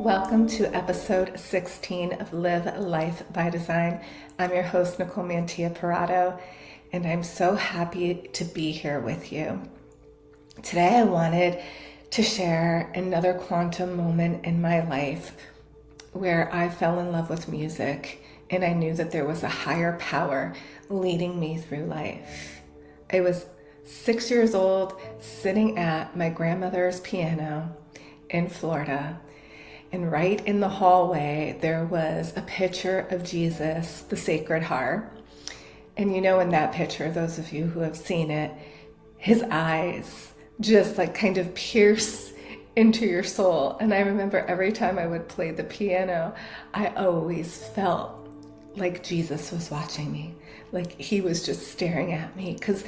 Welcome to episode 16 of Live Life by Design. I'm your host, Nicole Mantilla Parato, and I'm so happy to be here with you. Today I wanted to share another quantum moment in my life where I fell in love with music and I knew that there was a higher power leading me through life. I was 6 years old, sitting at my grandmother's piano in Florida. And right in the hallway, there was a picture of Jesus, the Sacred Heart. And you know, in that picture, those of you who have seen it, his eyes just like kind of pierce into your soul. And I remember every time I would play the piano, I always felt like Jesus was watching me, like he was just staring at me. Because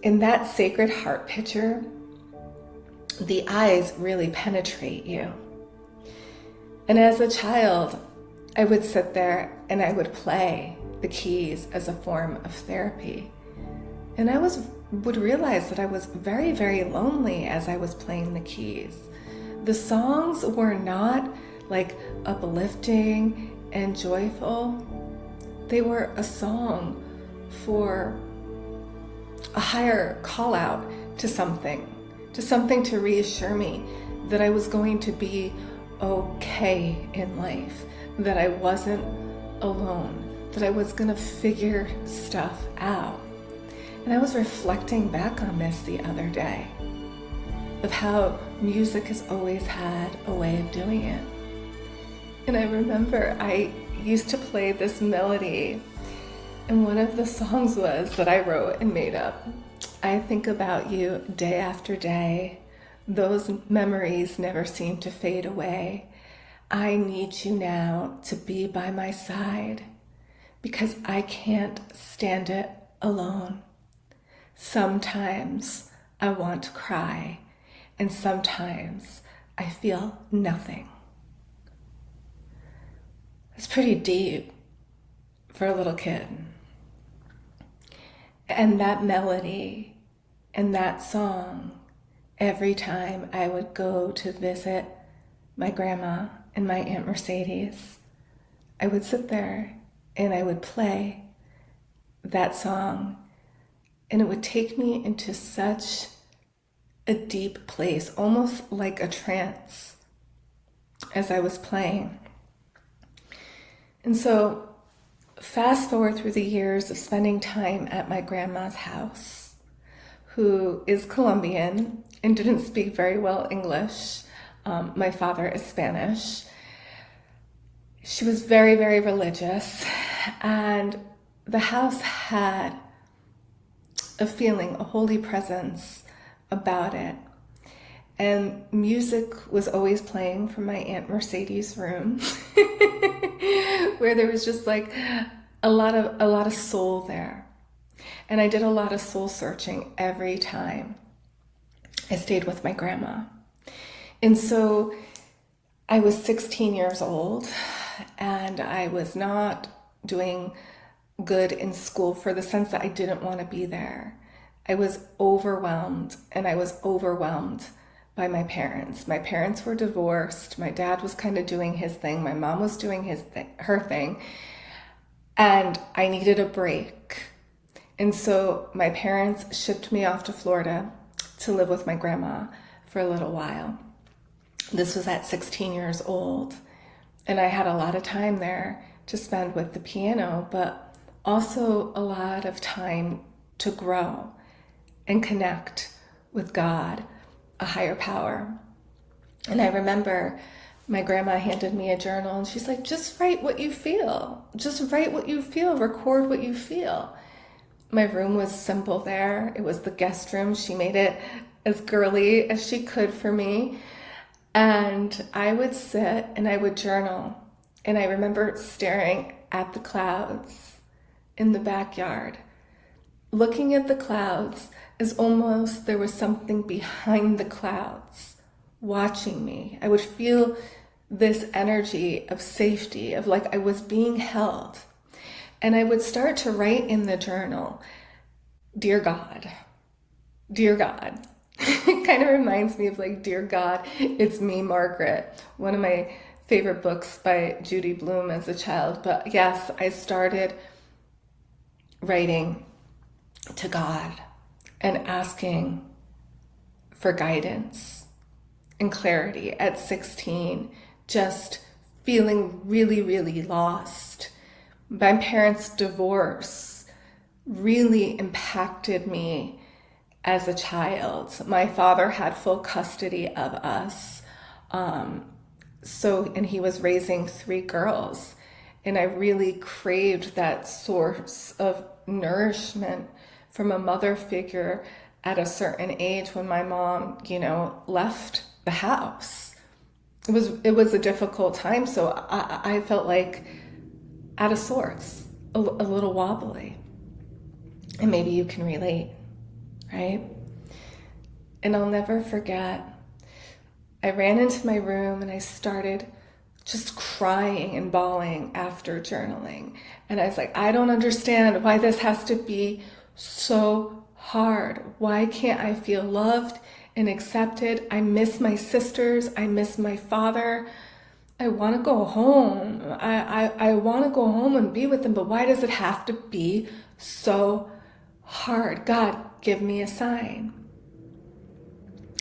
in that Sacred Heart picture, the eyes really penetrate you. And as a child, I would sit there and I would play the keys as a form of therapy. And I would realize that I was very, very lonely as I was playing the keys. The songs were not like uplifting and joyful. They were a song for a higher call out to something to reassure me that I was going to be okay in life, that I wasn't alone, that I was gonna figure stuff out. And I was reflecting back on this the other day, of how music has always had a way of doing it. And I remember I used to play this melody, and one of the songs was that I wrote and made up. I think about you day after day. Those memories never seem to fade away. I need you now to be by my side because I can't stand it alone. Sometimes I want to cry and sometimes I feel nothing. It's pretty deep for a little kid. And that melody and that song, every time I would go to visit my grandma and my Aunt Mercedes, I would sit there and I would play that song, and it would take me into such a deep place, almost like a trance as I was playing. And so fast forward through the years of spending time at my grandma's house, who is Colombian and didn't speak very well English. My father is Spanish. She was very, very religious, and the house had a feeling, a holy presence about it. And music was always playing from my Aunt Mercedes' room, where there was just like a lot of soul there. And I did a lot of soul searching every time I stayed with my grandma. And so I was 16 years old and I was not doing good in school for the sense that I didn't want to be there. I was overwhelmed, and I was overwhelmed by my parents. My parents were divorced. My dad was kind of doing his thing. My mom was doing her thing. And I needed a break. And so my parents shipped me off to Florida to live with my grandma for a little while. This was at 16 years old. And I had a lot of time there to spend with the piano, but also a lot of time to grow and connect with God, a higher power. And I remember my grandma handed me a journal and she's like, just write what you feel. Just write what you feel, record what you feel. My room was simple there. It was the guest room. She made it as girly as she could for me. And I would sit and I would journal. And I remember staring at the clouds in the backyard, looking at the clouds as almost there was something behind the clouds watching me. I would feel this energy of safety, of like I was being held. And I would start to write in the journal, Dear God, It kind of reminds me of like, Dear God, it's me, Margaret, one of my favorite books by Judy Blume as a child. But yes, I started writing to God and asking for guidance and clarity at 16, just feeling really, really lost. My parents' divorce really impacted me as a child. My father had full custody of us. And he was raising 3 girls. And I really craved that source of nourishment from a mother figure at a certain age when my mom, left the house. It was a difficult time, so I felt like out of sorts, a little wobbly. And maybe you can relate, right? And I'll never forget, I ran into my room and I started just crying and bawling after journaling. And I was like, I don't understand why this has to be so hard. Why can't I feel loved and accepted? I miss my sisters. I miss my father. I want to go home. I want to go home and be with them, but why does it have to be so hard? God, give me a sign.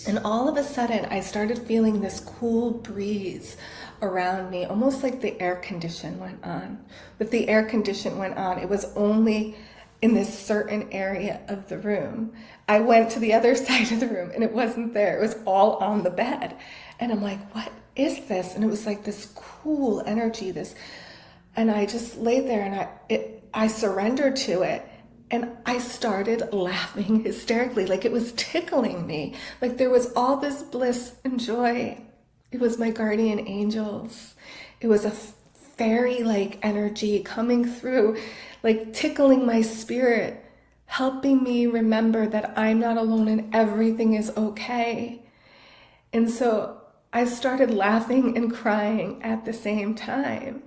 And all of a sudden, I started feeling this cool breeze around me, almost like the air condition went on. But the air condition went on, it was only in this certain area of the room. I went to the other side of the room and it wasn't there. It was all on the bed. And I'm like, what is this? And it was like this cool energy, and I just laid there and I surrendered to it. And I started laughing hysterically, like it was tickling me. Like there was all this bliss and joy. It was my guardian angels. It was a fairy-like energy coming through, like tickling my spirit, helping me remember that I'm not alone and everything is okay. And so I started laughing and crying at the same time.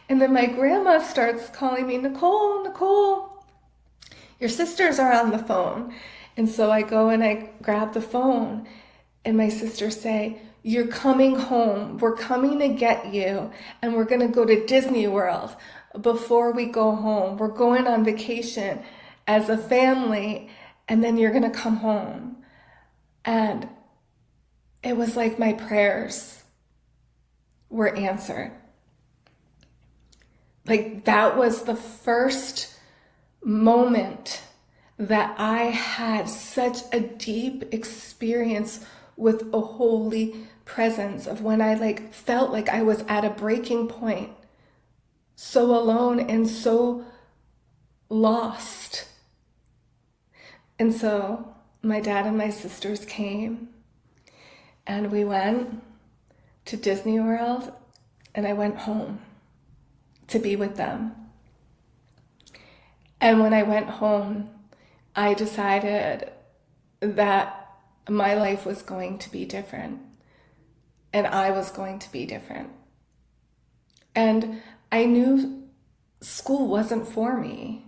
And then my grandma starts calling me, Nicole, your sisters are on the phone. And so I go and I grab the phone and my sisters say, you're coming home. We're coming to get you. And we're going to go to Disney World before we go home. We're going on vacation as a family. And then you're going to come home. And it was like my prayers were answered. Like that was the first moment that I had such a deep experience with a holy presence of when I felt like I was at a breaking point, so alone and so lost. And so my dad and my sisters came and we went to Disney World and I went home to be with them. And when I went home, I decided that my life was going to be different and I was going to be different. And I knew school wasn't for me.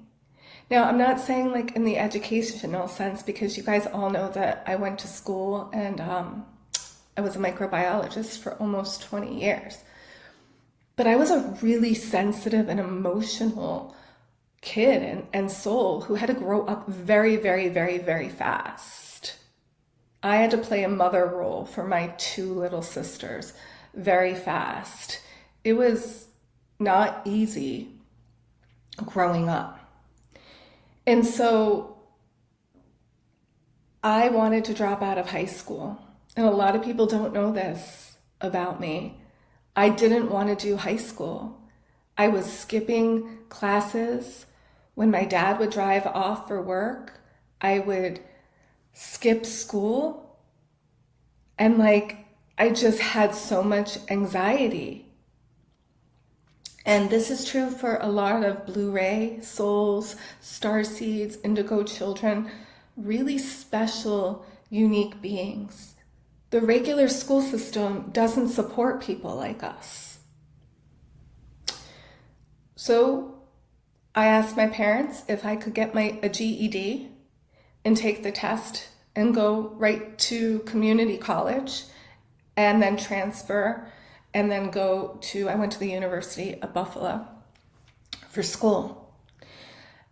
Now, I'm not saying like in the educational sense, because you guys all know that I went to school and I was a microbiologist for almost 20 years. But I was a really sensitive and emotional kid and soul who had to grow up very, very, very, very fast. I had to play a mother role for my 2 little sisters very fast. It was not easy growing up. And so I wanted to drop out of high school. And a lot of people don't know this about me. I didn't want to do high school. I was skipping classes. When my dad would drive off for work, I would skip school. And I just had so much anxiety. And this is true for a lot of Blu-ray souls, starseeds, indigo children, really special, unique beings. The regular school system doesn't support people like us. So I asked my parents if I could get a GED and take the test and go right to community college and then transfer and then I went to the University of Buffalo for school.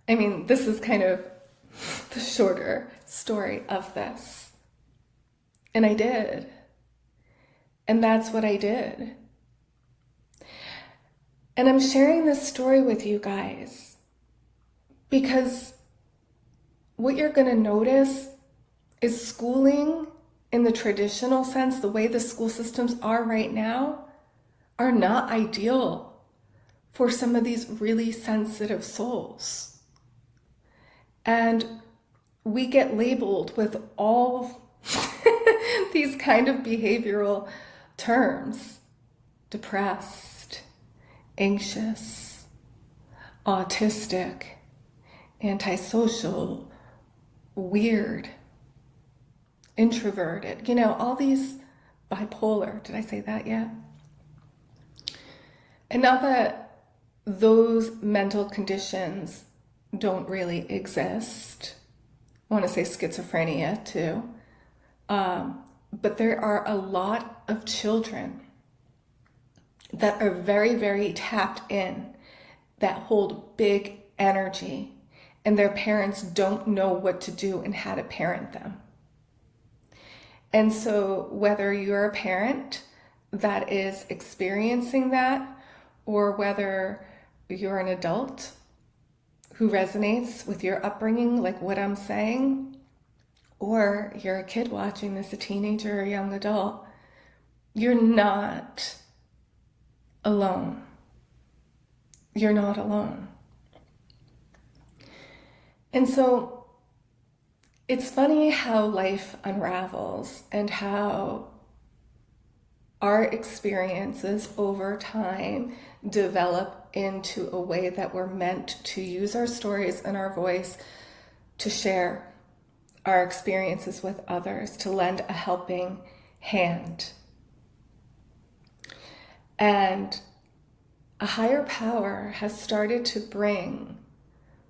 I mean, this is kind of the shorter story of this. And I did. And that's what I did. And I'm sharing this story with you guys because what you're going to notice is schooling in the traditional sense, the way the school systems are right now, are not ideal for some of these really sensitive souls. And we get labeled with all these kind of behavioral terms: depressed, anxious, autistic, antisocial, weird, introverted, all these, bipolar. Did I say that yet? And not that those mental conditions don't really exist. I want to say schizophrenia too. But there are a lot of children that are very, very tapped in, that hold big energy, and their parents don't know what to do and how to parent them. And so whether you're a parent that is experiencing that, or whether you're an adult who resonates with your upbringing, like what I'm saying, or you're a kid watching this, a teenager or a young adult, you're not alone. You're not alone. And so it's funny how life unravels and how our experiences over time develop into a way that we're meant to use our stories and our voice to share our experiences with others, to lend a helping hand. And a higher power has started to bring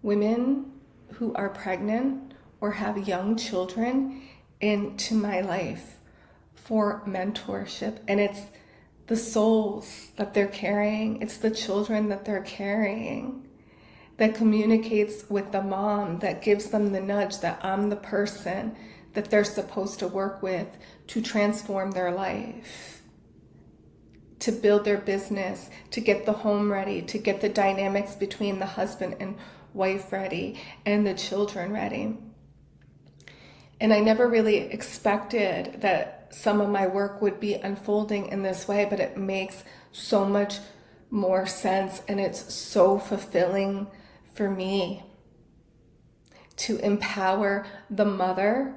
women who are pregnant or have young children into my life for mentorship. And it's the souls that they're carrying, it's the children that they're carrying that communicates with the mom, that gives them the nudge that I'm the person that they're supposed to work with to transform their life, to build their business, to get the home ready, to get the dynamics between the husband and wife ready, and the children ready. And I never really expected that some of my work would be unfolding in this way, but it makes so much more sense, and it's so fulfilling for me to empower the mother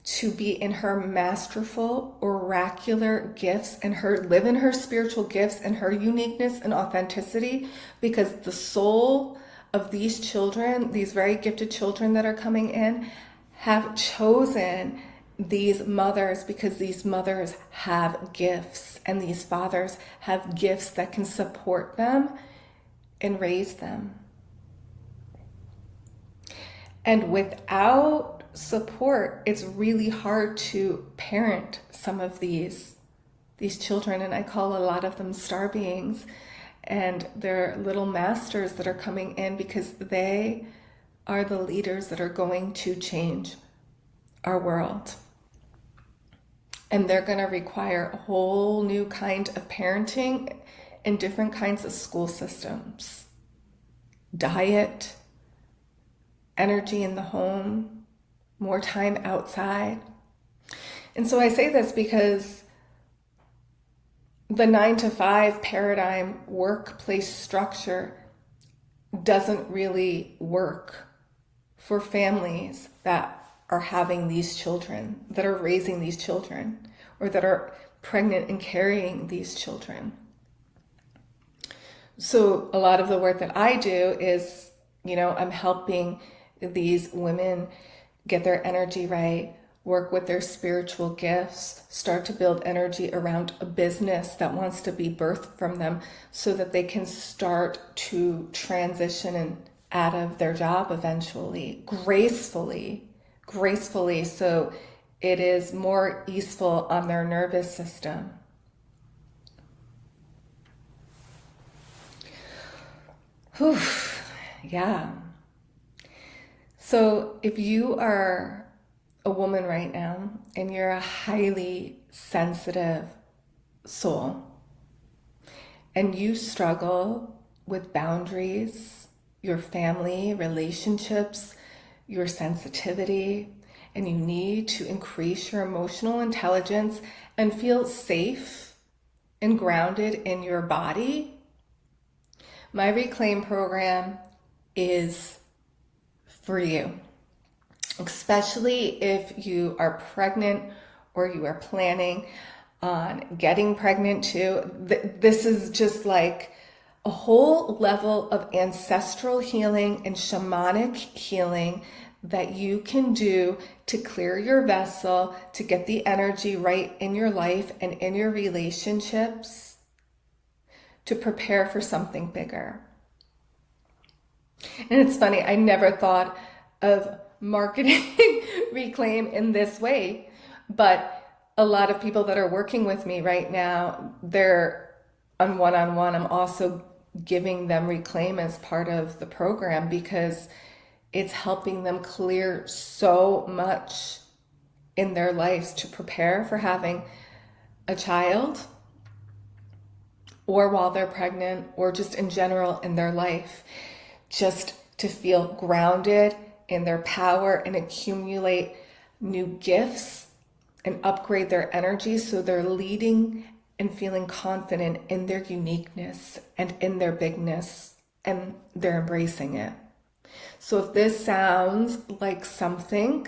to be in her masterful, oracular gifts and live in her spiritual gifts and her uniqueness and authenticity, because the soul of these children, these very gifted children that are coming in, have chosen these mothers because these mothers have gifts, and these fathers have gifts that can support them and raise them. And without support, it's really hard to parent some of these children, and I call a lot of them star beings, and they're little masters that are coming in because they are the leaders that are going to change our world. And they're going to require a whole new kind of parenting and different kinds of school systems, diet, energy in the home, more time outside. And so I say this because the 9-to-5 paradigm workplace structure doesn't really work for families that are having these children, that are raising these children, or that are pregnant and carrying these children. So a lot of the work that I do is, I'm helping these women get their energy right, work with their spiritual gifts, start to build energy around a business that wants to be birthed from them so that they can start to transition out of their job eventually, gracefully, so It is more easeful on their nervous system. Whew, yeah. So if you are a woman right now and you're a highly sensitive soul and you struggle with boundaries, your family, relationships, your sensitivity, and you need to increase your emotional intelligence and feel safe and grounded in your body, my Reclaim program is for you, especially if you are pregnant or you are planning on getting pregnant too. This is just like a whole level of ancestral healing and shamanic healing that you can do to clear your vessel, to get the energy right in your life and in your relationships, to prepare for something bigger. And it's funny, I never thought of marketing Reclaim in this way, but a lot of people that are working with me right now, they're on one-on-one. I'm also giving them Reclaim as part of the program because it's helping them clear so much in their lives to prepare for having a child, or while they're pregnant, or just in general in their life, just to feel grounded in their power and accumulate new gifts and upgrade their energy so they're leading and feeling confident in their uniqueness and in their bigness, and they're embracing it. So if this sounds like something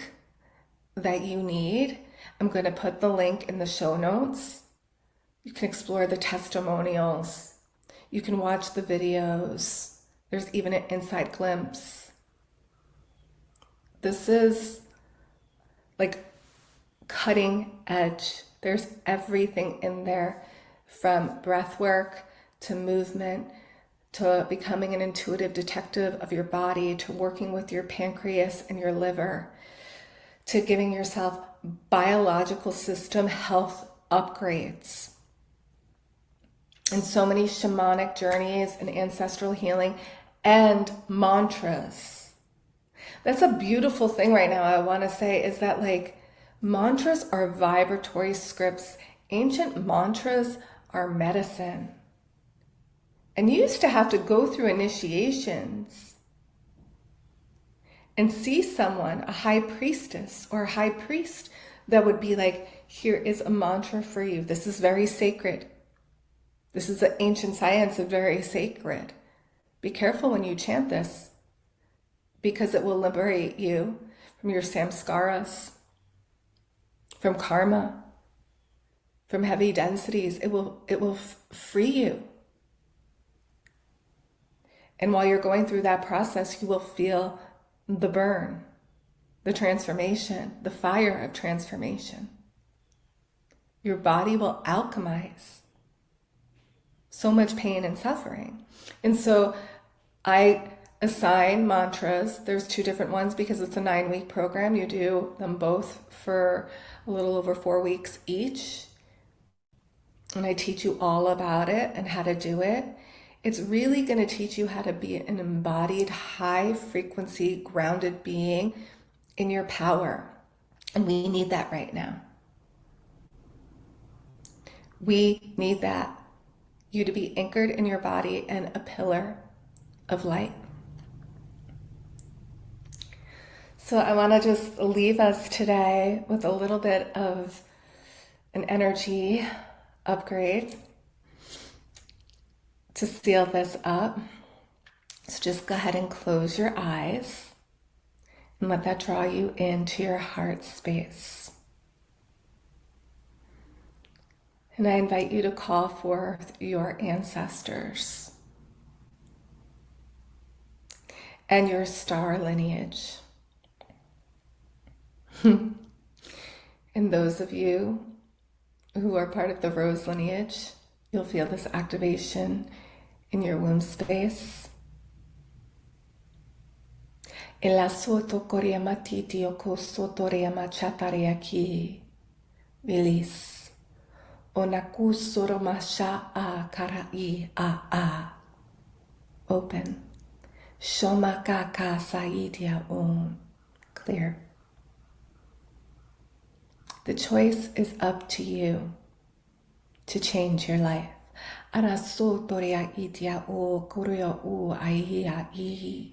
that you need, I'm going to put the link in the show notes. You can explore the testimonials. You can watch the videos. There's even an inside glimpse. This is like cutting edge. There's everything in there, from breath work to movement to becoming an intuitive detective of your body, to working with your pancreas and your liver, to giving yourself biological system health upgrades. And so many shamanic journeys and ancestral healing and mantras. That's a beautiful thing right now, I want to say, is that like mantras are vibratory scripts. Ancient mantras are medicine. And you used to have to go through initiations and see someone, a high priestess or a high priest, that would be like, here is a mantra for you. This is very sacred. This is the ancient science of very sacred. Be careful when you chant this, because it will liberate you from your samskaras, from karma, from heavy densities. It will free you. And while you're going through that process, you will feel the burn, the transformation, the fire of transformation. Your body will alchemize so much pain and suffering. And so I assign mantras. There's 2 different ones because it's a 9-week program. You do them both for a little over 4 weeks each. And I teach you all about it and how to do it. It's really going to teach you how to be an embodied, high frequency, grounded being in your power. And we need that right now. We need that. You to be anchored in your body and a pillar of light. So I want to just leave us today with a little bit of an energy upgrade to seal this up. So just go ahead and close your eyes and let that draw you into your heart space. And I invite you to call forth your ancestors and your star lineage. And those of you who are part of the rose lineage, you'll feel this activation in your womb space. E la soto korea matiti o ko soto rea machataria ki. Release. Onaku soro masha a karai a. Open. Shomaka ka saidia om. Clear. The choice is up to you to change your life. Ara sotoria itia o koreo u aia I.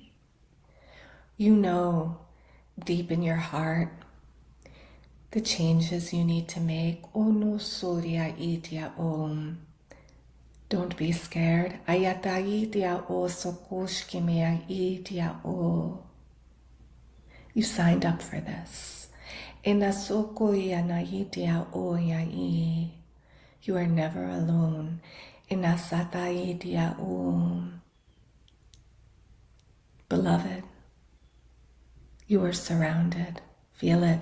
You know deep in your heart the changes you need to make. O no soria itia om. Don't be scared. Ayata itia o sokoshkimea itia o. You signed up for this. Inasokoia naitia o yai. You are never alone. Inasataitia om. Beloved, you are surrounded. Feel it.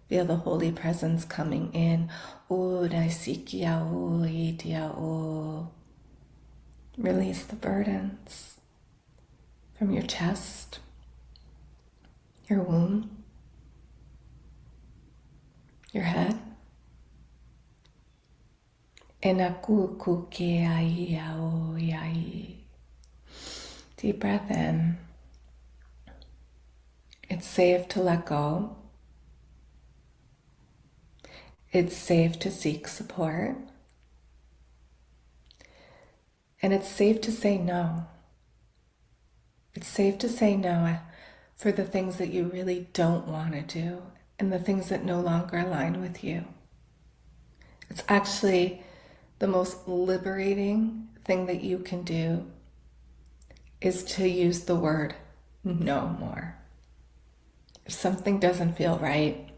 Feel the holy presence coming in. O naisikia o itia o. Release the burdens from your chest, your womb, your head. Enakuku ke aia o yai. Deep breath in. It's safe to let go. It's safe to seek support. And it's safe to say no. It's safe to say no for the things that you really don't want to do and the things that no longer align with you. It's actually the most liberating thing that you can do is to use the word no more. If something doesn't feel right,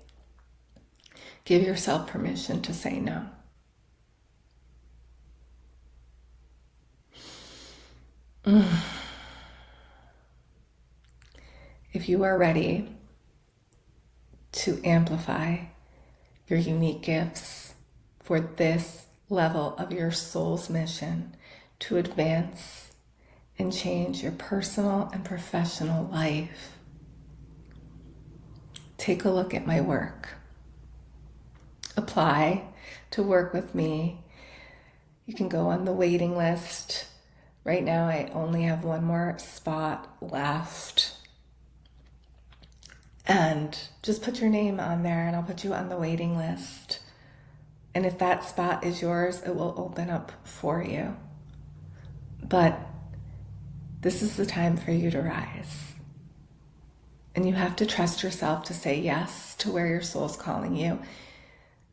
give yourself permission to say no. If you are ready to amplify your unique gifts for this level of your soul's mission to advance and change your personal and professional life, take a look at my work. Apply to work with me. You can go on the waiting list. Right now, I only have one more spot left. And just put your name on there and I'll put you on the waiting list. And if that spot is yours, it will open up for you. But this is the time for you to rise. And you have to trust yourself to say yes to where your soul's calling you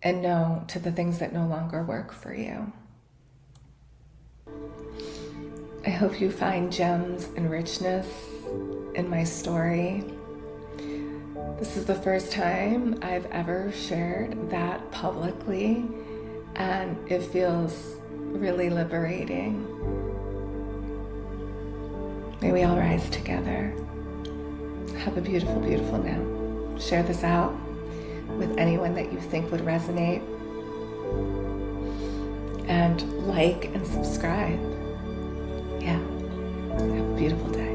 and no to the things that no longer work for you. I hope you find gems and richness in my story. This is the first time I've ever shared that publicly, and it feels really liberating. May we all rise together. Have a beautiful, beautiful now. Share this out with anyone that you think would resonate. And like and subscribe. Yeah. Have a beautiful day.